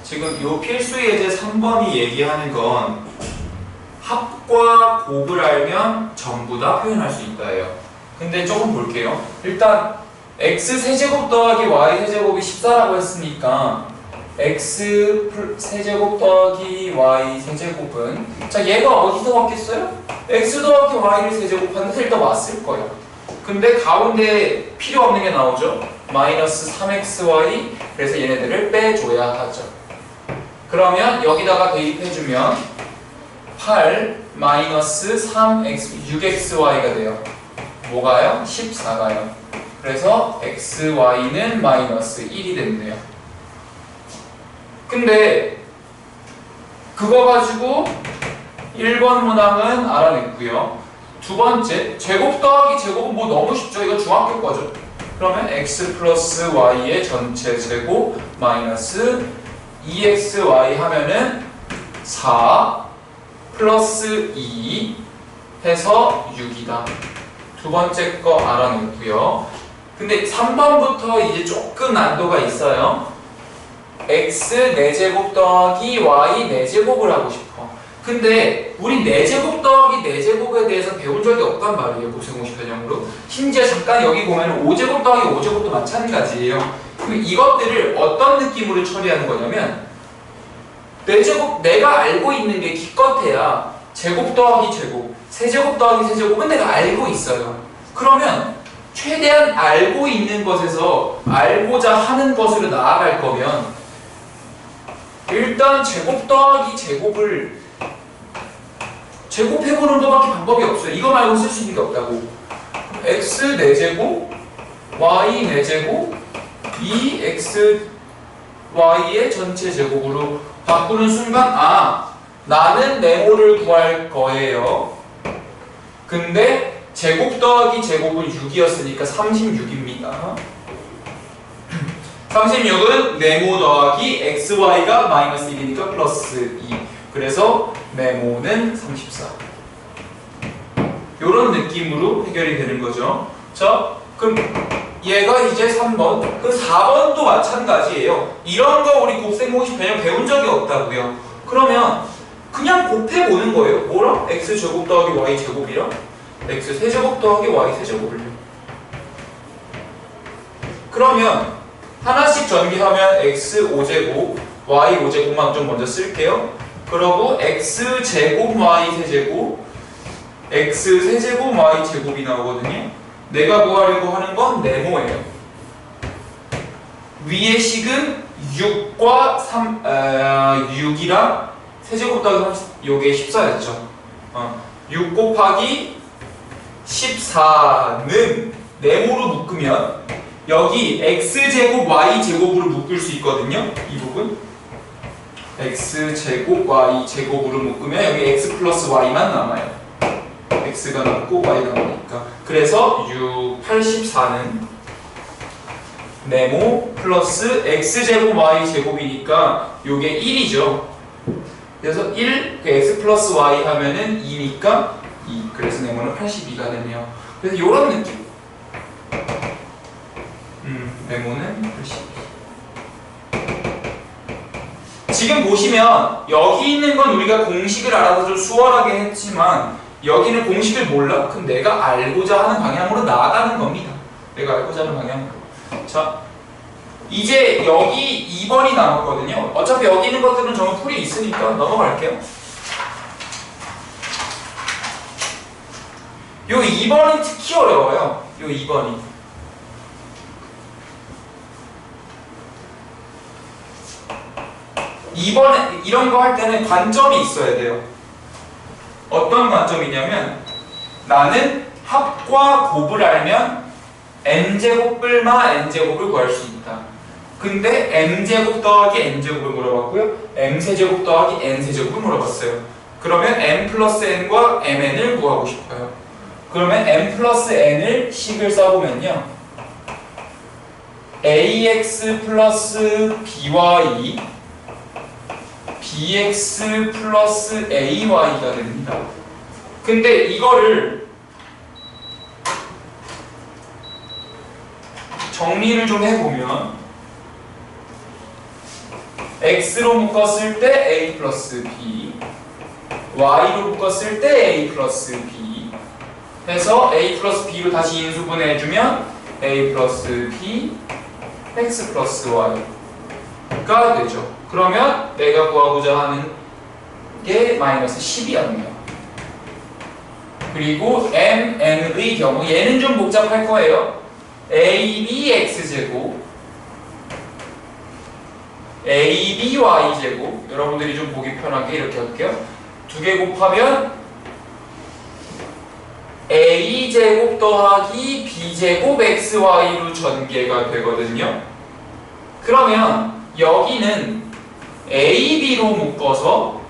A: 지금 이 필수 예제 3번이 얘기하는 건 합과 곱을 알면 전부 다 표현할 수 있다예요. 근데 조금 볼게요. 일단 x 세제곱 더하기 y 세제곱이 14라고 했으니까 x 세제곱 더하기 y 세제곱은, 자, 얘가 어디서 왔겠어요? x 더하기 y를 세제곱하는데 일단 왔을 거예요. 근데 가운데 필요 없는 게 나오죠? 마이너스 3xy. 그래서 얘네들을 빼줘야 하죠. 그러면 여기다가 대입해주면 8 마이너스 3x 6xy가 돼요. 뭐가요? 14가요. 그래서 xy는 마이너스 1이 됐네요. 근데 그거 가지고 1번 문항은 알아냈고요. 두 번째, 제곱 더하기 제곱은 뭐 너무 쉽죠? 이거 중학교 거죠. 그러면 x 플러스 y의 전체 제곱 마이너스 2xy 하면은 4 플러스 2 해서 6이다. 두 번째 거 알아냈고요. 근데 3번부터 이제 조금 난도가 있어요. x 4제곱 더하기 y 4제곱을 하고 싶어. 근데 우리 4제곱 더하기 4제곱에 대해서 배운 적이 없단 말이에요. 복수공식 변형으로. 심지어 잠깐 여기 보면 5제곱 더하기 5제곱도 마찬가지예요. 그럼 이것들을 어떤 느낌으로 처리하는 거냐면 4제곱, 내가 알고 있는 게 기껏해야 제곱 더하기 제곱, 세제곱 더하기 세제곱은 내가 알고 있어요. 그러면 최대한 알고 있는 것에서 알고자 하는 것으로 나아갈 거면 일단 제곱 더하기 제곱을 제곱해보는 것밖에 방법이 없어요. 이거 말고 쓸 수 있는 게 없다고. x 4제곱 y 4제곱 2x y의 전체 제곱으로 바꾸는 순간 나는 네모를 구할 거예요. 근데 제곱 더하기 제곱은 6이었으니까 36입니다. 36은 네모 더하기 xy가 마이너스 1이니까 플러스 2. 그래서 네모는 34. 요런 느낌으로 해결이 되는 거죠. 자, 그럼 얘가 이제 3번. 그럼 4번도 마찬가지예요. 이런 거 우리 곱셈공식 전혀 배운 적이 없다고요. 그러면 그냥 곱해보는 거예요. 뭐랑? x제곱 더하기 y제곱이랑 x 세제곱 더하기 y 세제곱을요. 그러면 하나씩 전개하면 x 5제곱 y 5제곱만 좀 먼저 쓸게요. 그러고 x 제곱 y 세제곱 x 세제곱 y 제곱이 나오거든요. 내가 구하려고 하는 건 네모예요. 위의 식은 6과 6이랑 세제곱 더하기 30, 요게 14였죠. 6 곱하기 14는 네모로 묶으면 여기 x제곱 y제곱으로 묶을 수 있거든요. 이 부분 x제곱 y제곱으로 묶으면 여기 x 플러스 y만 남아요. x가 남고 y가 남으니까. 그래서 6, 84는 네모 플러스 x제곱 y제곱이니까 요게 1이죠. 그래서 1, x 플러스 y 하면은 2니까 2. 그래서 네모는 82가 되네요. 그래서 요런 느낌. 네모는 82. 지금 보시면 여기 있는 건 우리가 공식을 알아서 좀 수월하게 했지만 여기는 공식을 몰라? 그럼 내가 알고자 하는 방향으로 나아가는 겁니다. 내가 알고자 하는 방향으로. 자, 이제 여기 2번이 남았거든요. 어차피 여기 있는 것들은 전부 풀이 있으니까 넘어갈게요. 요 2번이 특히 어려워요. 요 2번이. 이번에 이런 거 할 때는 관점이 있어야 돼요. 어떤 관점이냐면 나는 합과 곱을 알면 n제곱 뿔마 n제곱을 구할 수 있다. 근데 m제곱 더하기 n제곱을 물어봤고요. m세제곱 더하기 n세제곱을 물어봤어요. 그러면 m 플러스 n과 mn을 구하고 싶어요. 그러면 m 플러스 n을 식을 써보면요. ax 플러스 by bx 플러스 ay가 됩니다. 근데 이거를 정리를 좀 해보면 x로 묶었을 때 a 플러스 b y로 묶었을 때 a 플러스 b 해서 a 플러스 b로 다시 인수분해해주면 a 플러스 b x 플러스 y가 되죠. 그러면 내가 구하고자 하는 게 마이너스 10이었네요. 그리고 mn의 경우 얘는 좀 복잡할 거예요. ab x제곱 ab y제곱 여러분들이 좀 보기 편하게 이렇게 할게요. 두 개 곱하면 a제곱 더하기 b제곱 xy로 전개가 되거든요. 그러면 여기는 ab로 묶어서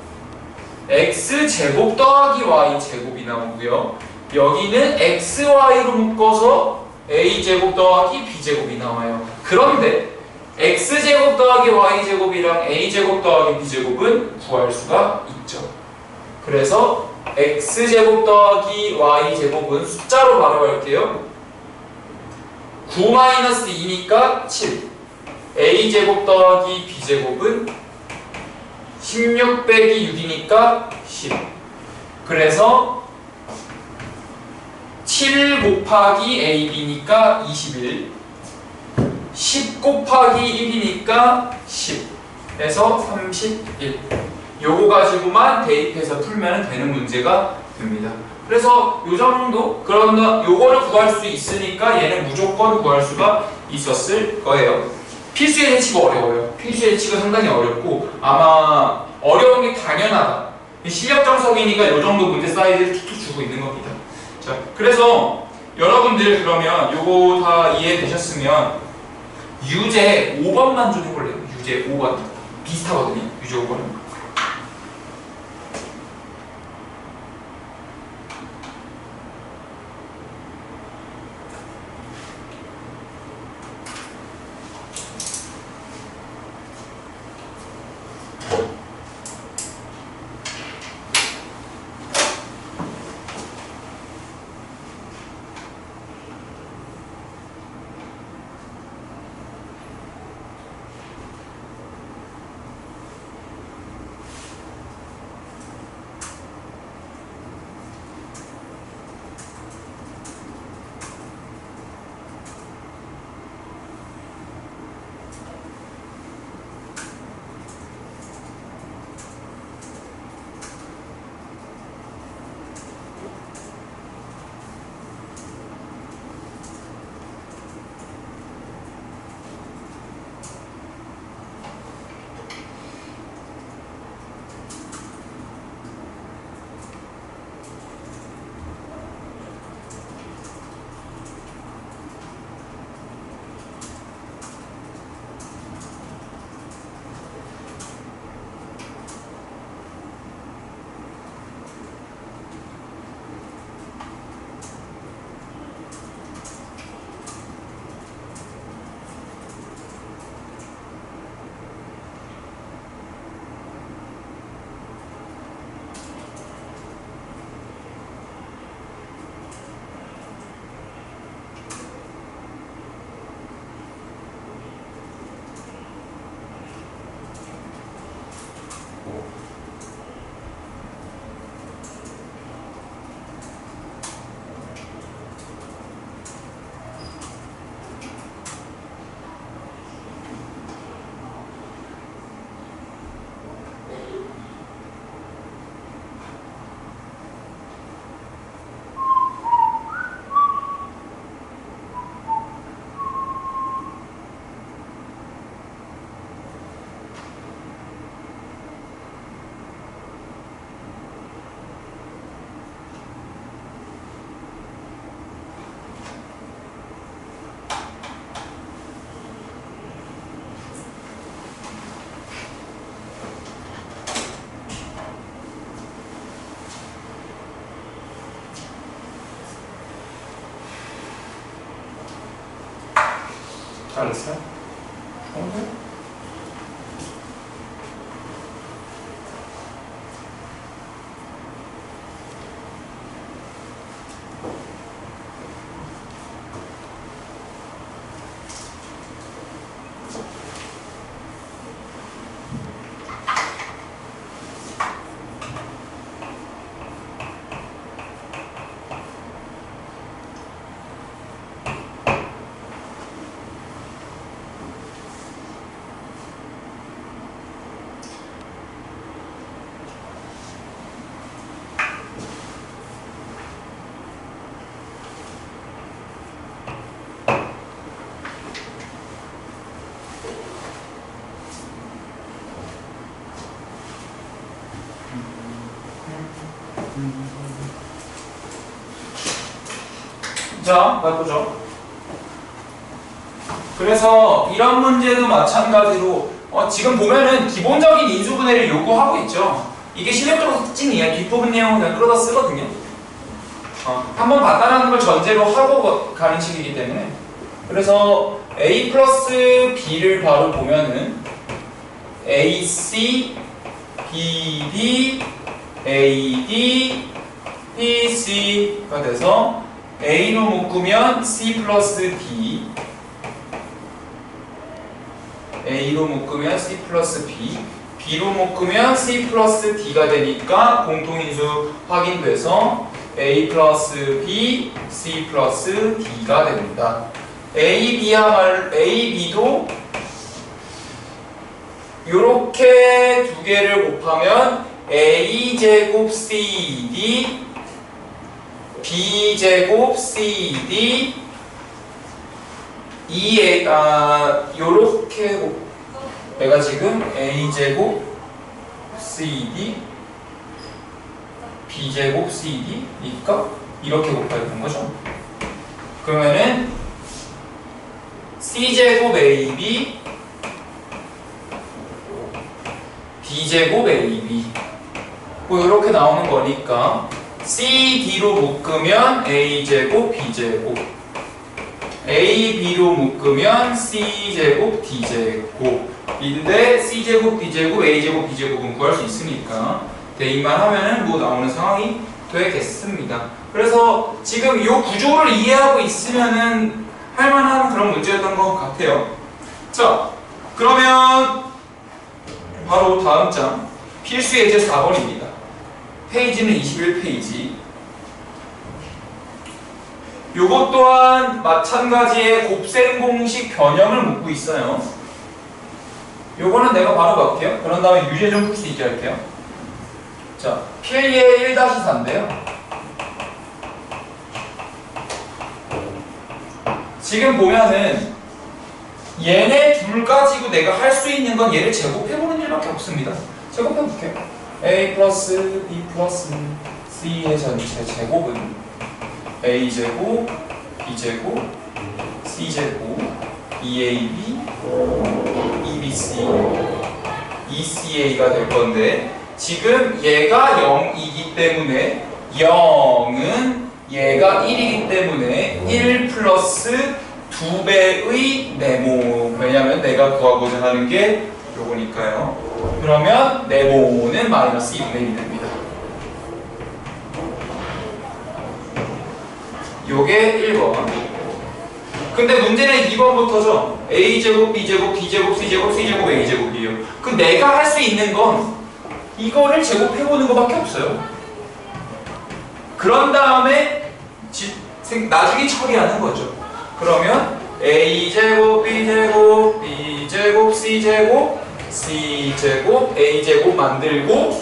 A: x제곱 더하기 y제곱이 나오고요. 여기는 xy로 묶어서 a제곱 더하기 b제곱이 나와요. 그런데 x제곱 더하기 y제곱이랑 a제곱 더하기 b제곱은 구할 수가 있죠. 그래서 x제곱 더하기 y제곱은 숫자로 바로 할게요. 9-2니까 7. a제곱 더하기 b제곱은 16 빼기 6이니까 10. 그래서 7 곱하기 ab니까 21. 10 곱하기 1이니까 10. 해서 31. 요거 가지고만 대입해서 풀면 되는 문제가 됩니다. 그래서 요 정도 그런다 요거를 구할 수 있으니까 얘는 무조건 구할 수가 있었을 거예요. 필수의 예측이 어려워요. 필수의 예측은 상당히 어렵고 아마 어려운 게 당연하다. 실력 정석이니까 요 정도 문제 사이즈를 툭툭 주고 있는 겁니다. 자, 그래서 여러분들 그러면 요거 다 이해되셨으면 유제 5번만 좀 해볼래요. 유제 5번 비슷하거든요. 유제 5번은. 잘했어요? 자, 나보죠. 그래서 이런 문제도 마찬가지로 지금 보면은 기본적인 인수분해를 요구하고 있죠. 이게 실력적으로 특징이에요. 뒷부분 내용을 그냥 끌어다 쓰거든요. 한번 봤다라는 걸 전제로 하고 가는 식이기 때문에. 그래서 A 플러스 B를 바로 보면은 AC, BD, AD, BC가 돼서 A로 묶으면 C 플러스 D, A로 묶으면 C 플러스 B, B로 묶으면 C 플러스 D가 되니까 공통인수 확인돼서 A 플러스 B, C 플러스 D가 됩니다. A, B도 요렇게 두 개를 곱하면 A 제곱 CD b제곱 cd 요렇게 내가 지금 a제곱 cd b제곱 cd니까 이렇게 곱해야 되는 거죠. 그러면은 c제곱 ab b제곱 ab 뭐 이렇게 나오는 거니까 cd로 묶으면 a제곱 b제곱 ab로 묶으면 c제곱 d제곱인데 c제곱 b제곱 a제곱 b제곱은 구할 수 있으니까 대입만 하면은 뭐 나오는 상황이 되겠습니다. 그래서 지금 이 구조를 이해하고 있으면은 할만한 그런 문제였던 것 같아요. 자, 그러면 바로 다음 장 필수 예제 4번입니다. 페이지는 21페이지. 요것 또한 마찬가지의 곱셈 공식 변형을 묻고 있어요. 요거는 내가 바로 갈게요. 그런 다음에 유제 좀 풀 수 있게 할게요. 자, 필예 1-4인데요. 지금 보면은 얘네 둘 가지고 내가 할 수 있는 건 얘를 제곱해보는 일밖에 없습니다. 제곱해볼게요. a 플러스 b 플러스 c의 전체 제곱은 a제곱, b제곱, c제곱, 2ab, 2bc, 2ca가 될 건데 지금 얘가 0이기 때문에 0은 얘가 1이기 때문에 1 플러스 2배의 네모. 왜냐면 내가 구하고자 하는 게 요거니까요. 그러면 네모는 마이너스 2분의 1이 됩니다. 요게 1번. 근데 문제는 2번부터죠. a제곱, b제곱, b제곱, c제곱, c제곱, a제곱이에요. 그럼 내가 할 수 있는 건 이거를 제곱해보는 것밖에 없어요. 그런 다음에 나중에 처리하는 거죠. 그러면 a제곱, b제곱, b제곱, c제곱, c제곱, a제곱 만들고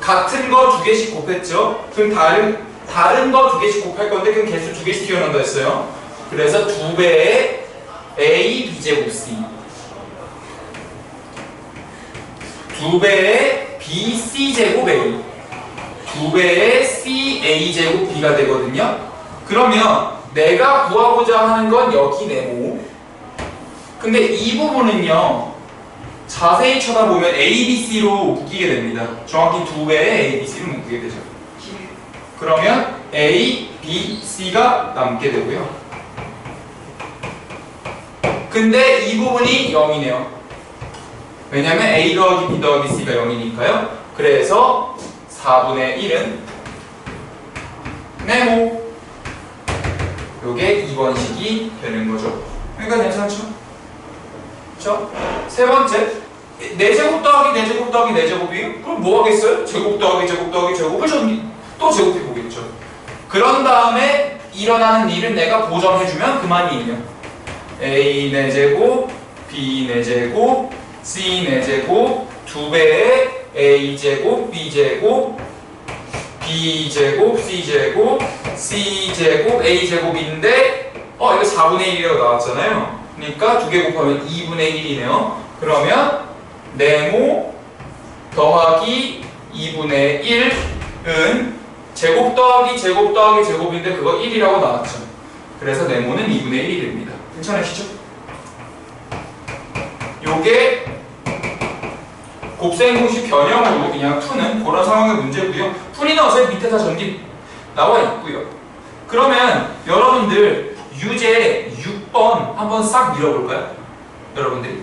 A: 같은 거 두 개씩 곱했죠. 그럼 다른 거 두 개씩 곱할 건데 그럼 개수 두 개씩 튀어나온다 했어요. 그래서 2배의 a b제곱 c 2배의 b c제곱 a 2배의 c a제곱 b가 되거든요. 그러면 내가 구하고자 하는 건 여기 네모. 근데 이 부분은요 자세히 쳐다보면 a, b, c로 묶이게 됩니다. 정확히 2배의 a, b, c로 묶이게 되죠. 그러면 a, b, c가 남게 되고요. 근데 이 부분이 0이네요. 왜냐면 a 더하기 b 더하기 c가 0이니까요. 그래서 4분의 1은 네모. 요게 2번식이 되는 거죠. 그러니까 괜찮죠? 그쵸? 세 번째, 4제곱 더하기 4제곱 더하기 4제곱이에요? 그럼 뭐 하겠어요? 제곱 더하기 제곱 더하기 제곱을 또 제곱해 보겠죠. 그런 다음에 일어나는 일은 내가 보정해주면 그만이에요. a 4제곱, b 4제곱, c 4제곱, 2배의 a제곱, b제곱, b제곱, c제곱, c제곱, a제곱인데 이거 4분의 1이라고 나왔잖아요. 그러니까 2개 곱하면 2분의 1이네요. 그러면 네모 더하기 2분의 1은 제곱 더하기 제곱 더하기 제곱인데 그거 1이라고 나왔죠. 그래서 네모는 2분의 1이 됩니다. 괜찮으시죠? 요게 곱셈 공식 변형으로 그냥 푸는 그런 상황의 문제고요. 풀이는 어차피 밑에 다 전기 나와 있고요. 그러면 여러분들 유제 6번 한번 싹 밀어볼까요? 여러분들이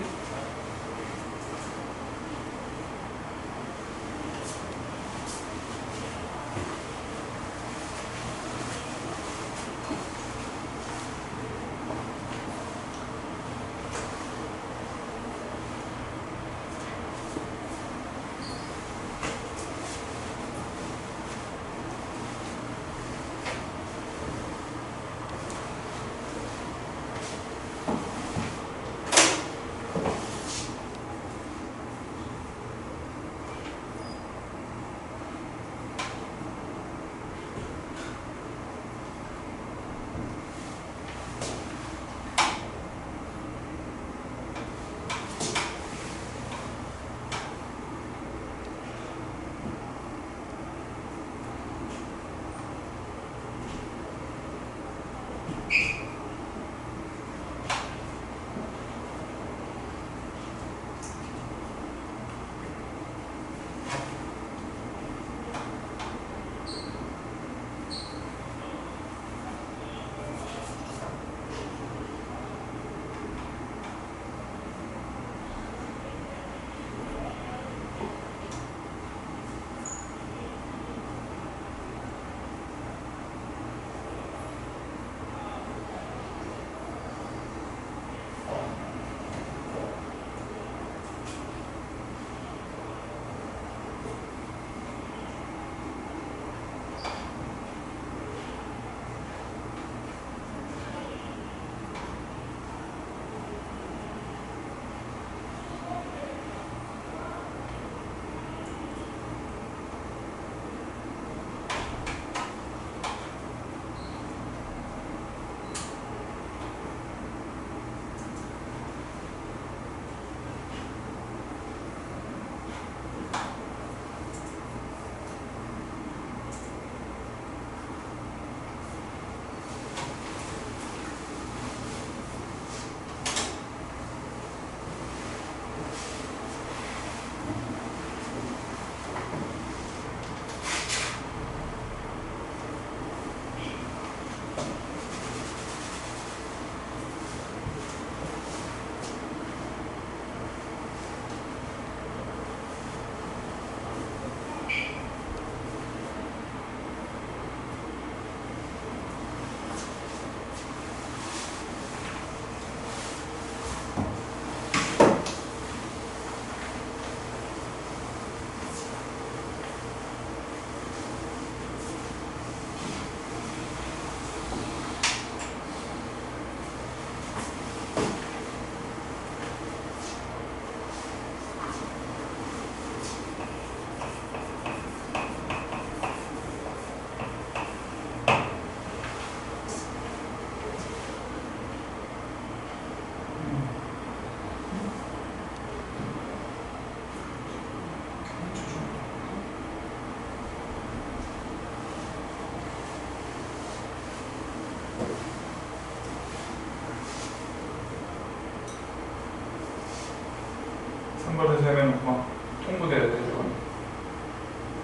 A: 3번에서 세면 막 통보돼야 되죠.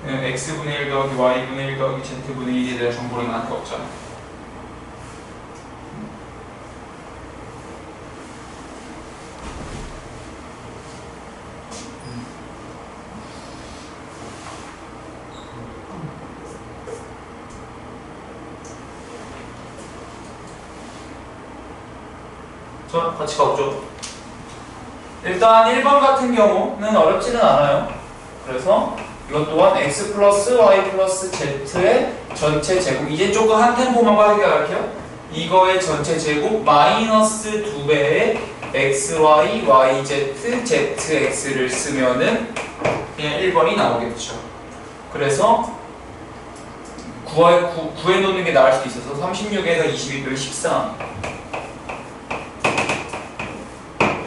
A: x분의 1 더하기 y분의 1 더하기 z분의 1에 대한 정보를 나한테 없잖아. 자, 같이 가보죠. 일단 1번 같은 경우는 어렵지는 않아요. 그래서 이것 또한 x 플러스 y 플러스 z의 전체 제곱, 이제 조금 한 템포만 빠르게 갈게요. 이거의 전체 제곱 마이너스 2배의 xy, yz, zx를 쓰면은 그냥 1번이 나오겠죠. 그래서 구해놓는 게 나을 수도 있어서 36에서 22 빼기 14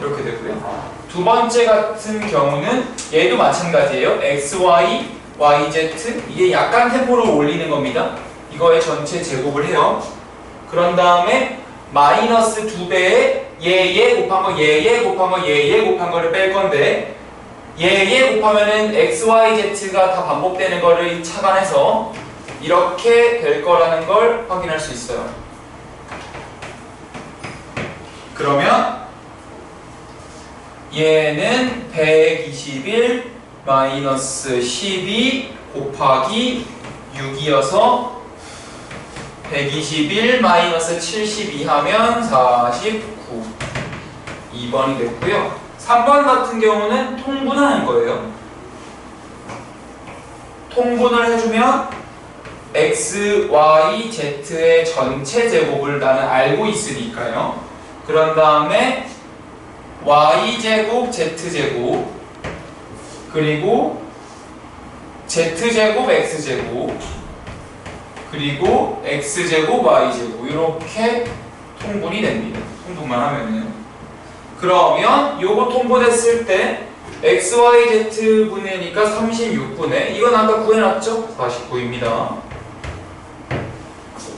A: 이렇게 되고요. 두 번째 같은 경우는 얘도 마찬가지예요. xy, yz 이게 약간 템포를 올리는 겁니다. 이거의 전체 제곱을 해요. 그런 다음에 마이너스 2배의 얘 곱한 거, 얘 곱한 거, 얘 곱한 거를 뺄 건데 얘 곱하면은 x, y, z가 다 반복되는 거를 착안해서 이렇게 될 거라는 걸 확인할 수 있어요. 그러면 얘는 121 마이너스 12 곱하기 6이어서 121 마이너스 72 하면 49 2번이 됐고요. 3번 같은 경우는 통분하는 거예요. 통분을 해주면 x, y, z의 전체 제곱을 나는 알고 있으니까요. 그런 다음에 y제곱, z제곱 그리고 z제곱, x제곱 그리고 x제곱, y제곱 이렇게 통분이 됩니다. 통분만 하면은 그러면 요거 통분했을 때 x, y, z 분해니까 36분의 이건 아까 구해놨죠? 49입니다.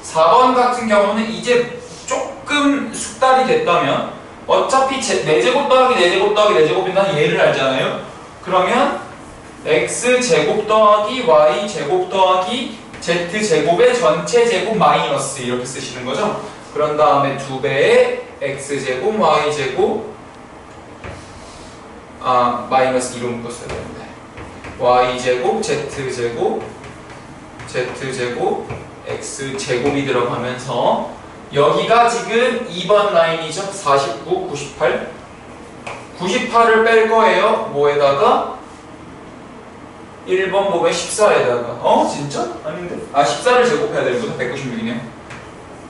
A: 4번 같은 경우는 이제 조금 숙달이 됐다면 어차피 4제곱 더하기 4제곱 더하기 4제곱이라는 얘를 알잖아요. 그러면 x제곱 더하기 y제곱 더하기 z제곱의 전체 제곱 마이너스 이렇게 쓰시는 거죠. 그런 다음에 2배의 x제곱 y제곱 마이너스 2로 묶었어야 되는데 y제곱 z제곱 z제곱 x제곱이 들어가면서 여기가 지금 2번 라인이죠. 49, 98 98을 뺄 거예요. 뭐에다가? 1번 보면 14에다가 진짜? 아닌데? 14를 제곱해야 되는구나. 196이네요.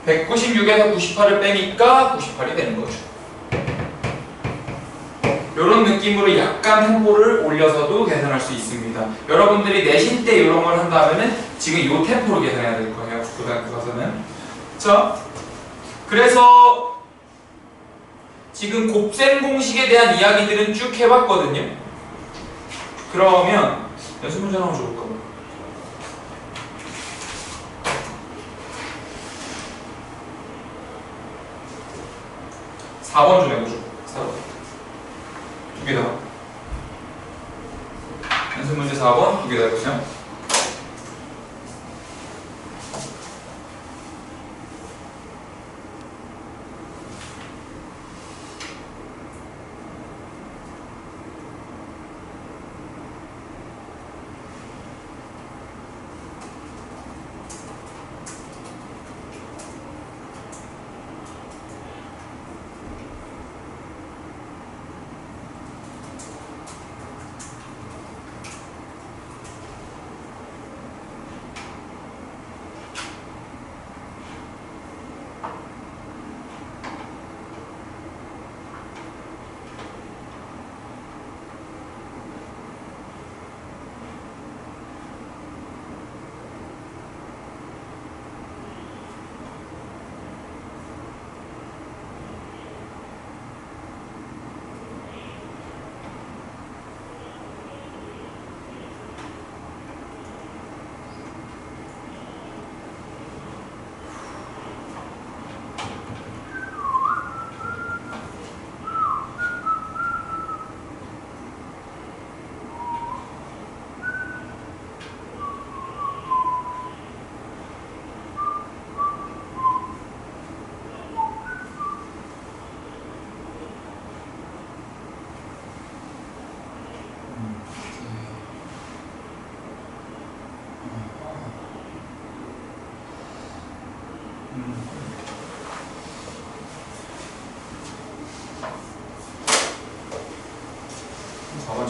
A: 196에서 98을 빼니까 98이 되는 거죠. 이런 느낌으로 약간 템포를 올려서도 계산할 수 있습니다. 여러분들이 내신 때 이런 걸 한다면은 지금 이 템포로 계산해야 될 거예요. 고등학교 가서는. 자, 그래서 지금 곱셈 공식에 대한 이야기들은 쭉 해봤거든요. 그러면 연습 문제 하나 줘볼까? 4번 좀 해보죠. 4번. 두 개 다. 연습 문제 4번 두 개 다 해보세요.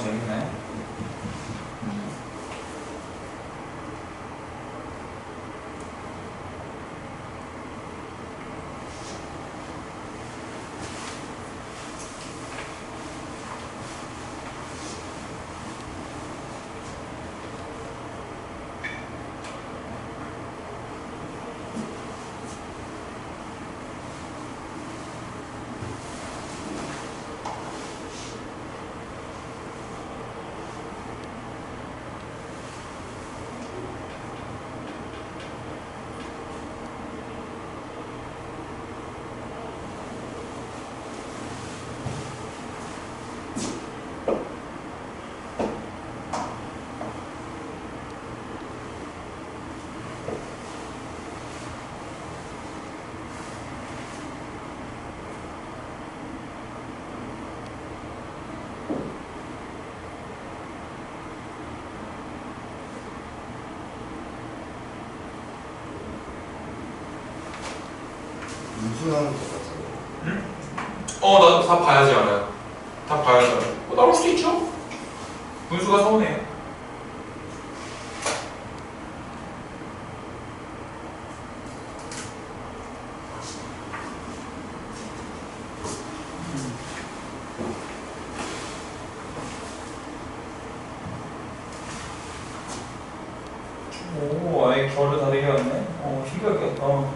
A: 재밌네.
B: 인수하는 것 같아요.
A: 응? 나도 다 봐야지 알아요. 다 봐야지 알아요. 나올 수도 있죠. 분수가 서운해요. 오, 아예 결을 다르게 왔네. 신기하겠다. 오.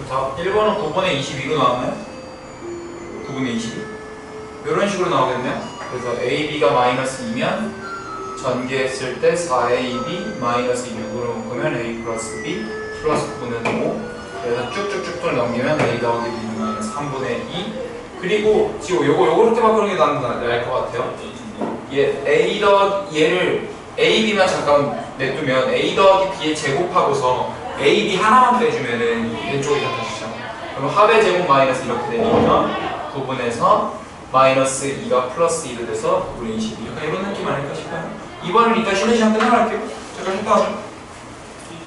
A: 자, 1번은 9분의 22가 나왔나요? 9분의 22? 이런 식으로 나오겠네요. 그래서 AB가 마이너스 2면 전개했을 때 4AB 마이너스 6으로 묶으면 A 플러스 B 플러스 9는 5. 그래서 쭉쭉쭉 넘기면 A 더하기 B 마이너스 3분의 2. 그리고 지금 요렇게 바꾸는 게 나을 것 같아요. 얘를 AB만 잠깐 냅두면 A 더하기 B에 제곱하고서 A, B 하나만 빼주면은 왼쪽이 같아지죠. 그럼 합의 제곱 마이너스 이렇게 되니까 9분에서 마이너스 2가 플러스 1이 돼서 9분의 22. 이런 느낌 아닐까 싶어요. 2번은 이따 쉬는 시간 끝나갈게요. 잠깐 쉬다 하죠.